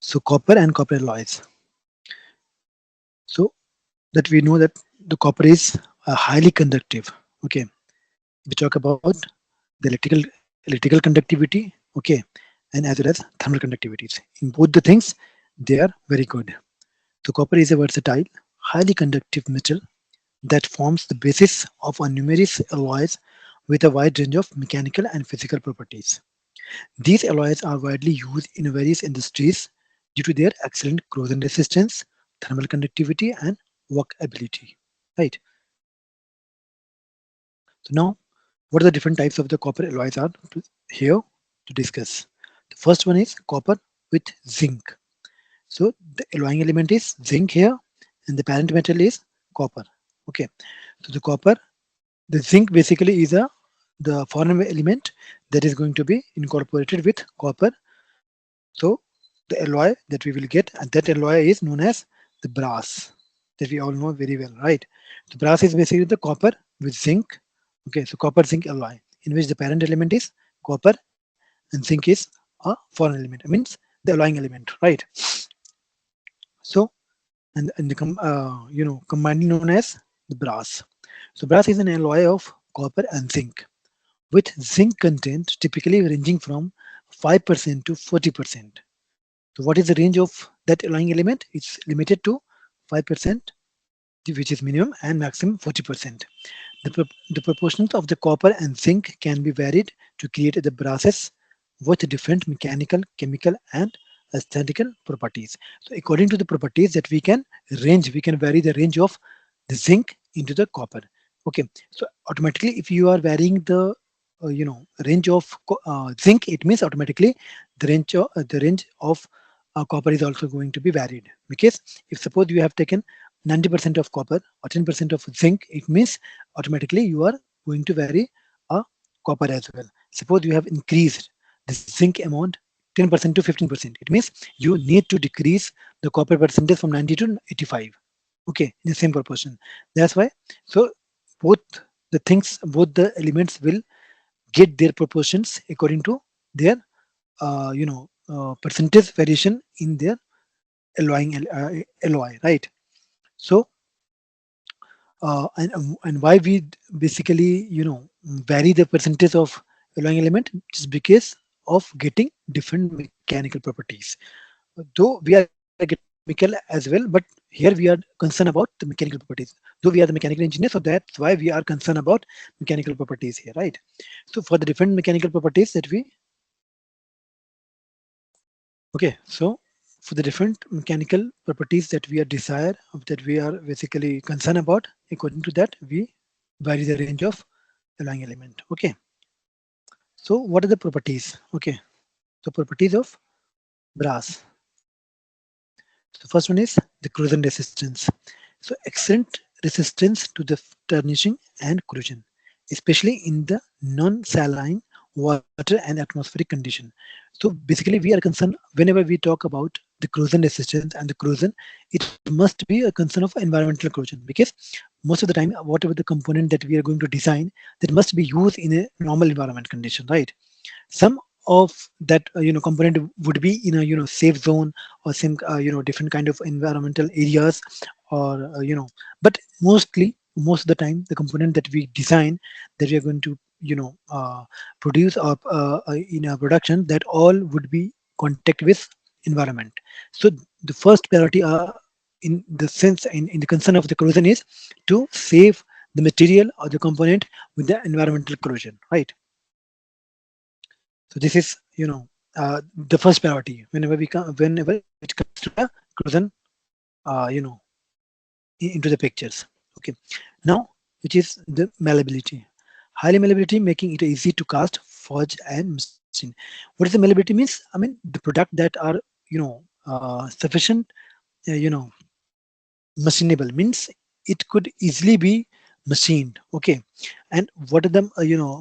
So copper and copper alloys. So that we know that the copper is highly conductive. Okay, we talk about the electrical conductivity. Okay, and as well as thermal conductivities. In both the things, they are very good. So copper is a versatile, highly conductive metal that forms the basis of a numerous alloys with a wide range of mechanical and physical properties. These alloys are widely used in various industries due to their excellent corrosion resistance, thermal conductivity, and workability. Right. So now, what are the different types of the copper alloys are here to discuss? The first one is copper with zinc. So the alloying element is zinc here, and the parent metal is copper. Okay. So the zinc basically is a the foreign element that is going to be incorporated with copper. So the alloy that we will get, and that alloy is known as the brass, that we all know very well, right? The brass is basically the copper with zinc. Okay, so copper zinc alloy, in which the parent element is copper and zinc is a foreign element. It means the alloying element, right? So and the commonly known as the brass. So brass is an alloy of copper and zinc, with zinc content typically ranging from 5% to 40%. So what is the range of that alloying element? It's limited to 5%, which is minimum, and maximum 40%. The proportions of the copper and zinc can be varied to create the brasses with different mechanical, chemical, and aesthetical properties. So according to the properties that we can vary the range of the zinc into the copper. Okay, so automatically, if you are varying the range of zinc, it means automatically the range of copper is also going to be varied, because if suppose you have taken 90% of copper or 10% of zinc, it means automatically you are going to vary a copper as well. Suppose you have increased the zinc amount 10% to 15%, it means you need to decrease the copper percentage from 90 to 85. Okay, in the same proportion. That's why. So both both the elements will get their proportions according to their percentage variation in their alloy, right? So and why we basically vary the percentage of alloying element, just because of getting different mechanical properties. Though we are getting chemical as well, but here we are concerned about the mechanical properties. Though we are the mechanical engineer, so that's why we are concerned about mechanical properties here, right? So for the different mechanical properties that we okay, so for the different mechanical properties that we are desire that we are basically concerned about, according to that we vary the range of alloying element. Okay, so what are the properties? Okay, so properties of brass. So first one is the corrosion resistance. So excellent resistance to the tarnishing and corrosion, especially in the non-saline water and atmospheric condition. So basically, we are concerned whenever we talk about the corrosion resistance and the corrosion, it must be a concern of environmental corrosion, because most of the time, whatever the component that we are going to design, that must be used in a normal environment condition, right? Some of that component would be in a safe zone, or some different kind of environmental areas, or but most of the time the component that we design, that we are going to produce or in a production, that all would be contact with environment. So the first priority in the sense in the concern of the corrosion is to save the material or the component with the environmental corrosion, right? So this is the first priority whenever it comes to the corrosion into the pictures. Okay, now which is the malleability. Highly malleability, making it easy to cast, forge, and machine. What is the malleability means? I mean the product that are sufficient, you know machinable, means it could easily be machined. Okay, and what are the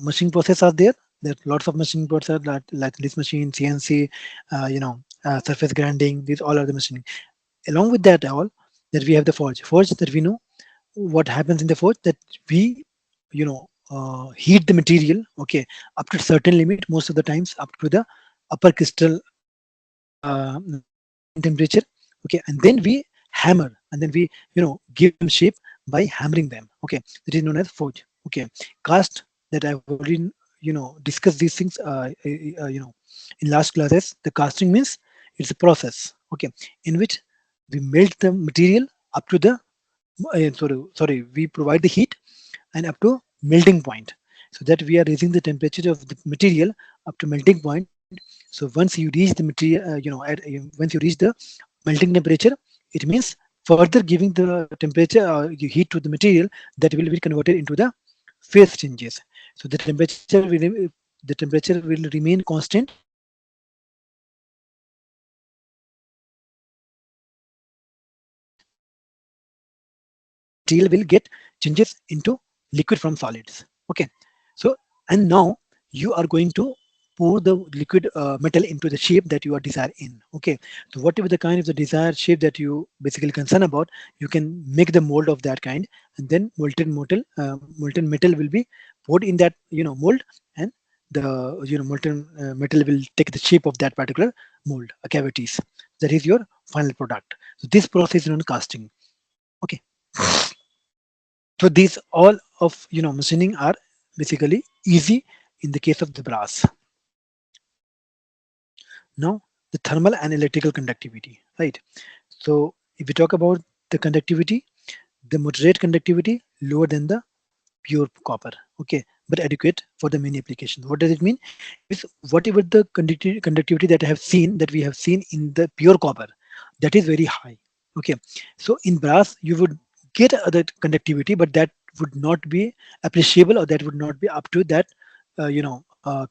machine process are there? There are lots of machine process, like this machine, CNC, surface grinding. These all are the machining. Along with that, all that we have the forge. Forge, that we know what happens in the forge, that we heat the material. Okay, up to certain limit. Most of the times, up to the upper crystal level. temperature. Okay, and then we hammer, and then we give them shape by hammering them. Okay, that is known as forge. Okay, cast, that I've already discussed these things in last classes. The casting means it's a process, okay, in which we melt the material up to the sorry, we provide the heat and up to melting point, so that we are raising the temperature of the material up to melting point. So once you reach the material, once you reach the melting temperature, it means further giving the temperature heat to the material, that will be converted into the phase changes. So the temperature will remain constant till the material will get changes into liquid from solids. Okay, so and now you are going to pour the liquid metal into the shape that you are desired in. Okay, so whatever the kind of the desired shape that you basically concern about, you can make the mold of that kind, and then molten metal will be poured in that mold, and the molten metal will take the shape of that particular mold cavities. That is your final product. So this process is known casting. Okay, so these all of machining are basically easy in the case of the brass. Now the thermal and electrical conductivity, right? So if we talk about the conductivity, the moderate conductivity lower than the pure copper, okay, but adequate for the many applications. What does it mean? Is whatever the conductivity that we have seen in the pure copper, that is very high. Okay, so in brass you would get other conductivity, but that would not be appreciable, or that would not be up to that.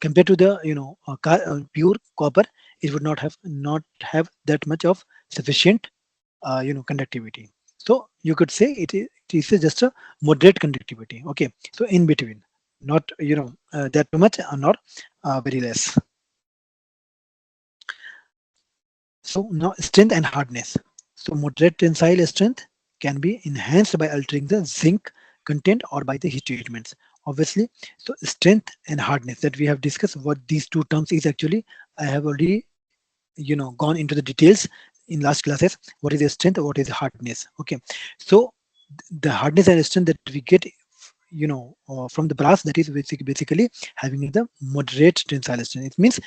Compared to the pure copper, it would not have that much of sufficient conductivity. So you could say it is just a moderate conductivity. Okay, so in between, not that too much or not very less. So now strength and hardness. So moderate tensile strength can be enhanced by altering the zinc content or by the heat treatments. Obviously, so strength and hardness that we have discussed what these two terms is actually. I have already gone into the details in last classes. What is the strength? What is the hardness? Okay, so the hardness and strength that we get from the brass, that is basically having the moderate tensile strength. It means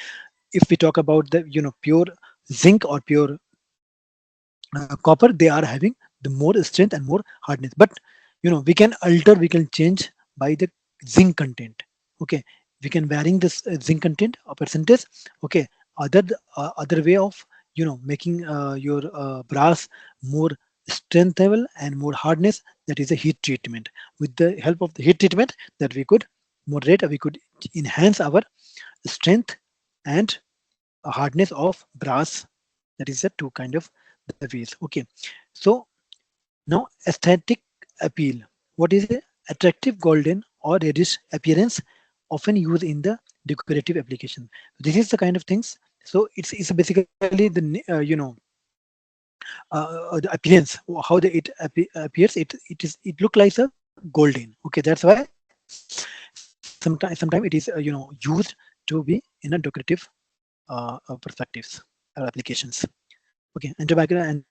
if we talk about the pure zinc or pure copper, they are having the more strength and more hardness, but we can alter, we can change by the zinc content. Okay, we can varying this zinc content or percentage. Okay, other way of making your brass more strengthable and more hardness, that is a heat treatment. With the help of the heat treatment, that we could moderate, we could enhance our strength and hardness of brass. That is the two kind of the ways. Okay, so now aesthetic appeal. What is a attractive golden or reddish appearance often used in the decorative application? This is the kind of things. So it's basically the the appearance, how it appears. It look like a golden. Okay, that's why sometime it is used to be in a decorative perspectives or applications. Okay, antibacterial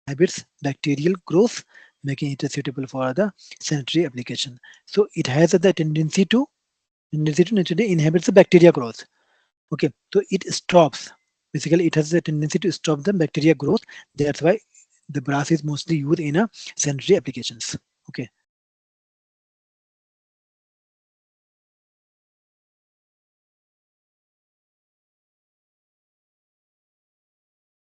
inhibits bacterial growth, making it suitable for the sanitary application. So it has the tendency to naturally inhibits the bacteria growth. Okay, so it stops. Basically, it has a tendency to stop the bacteria growth. That's why the brass is mostly used in a sanitary applications. Okay.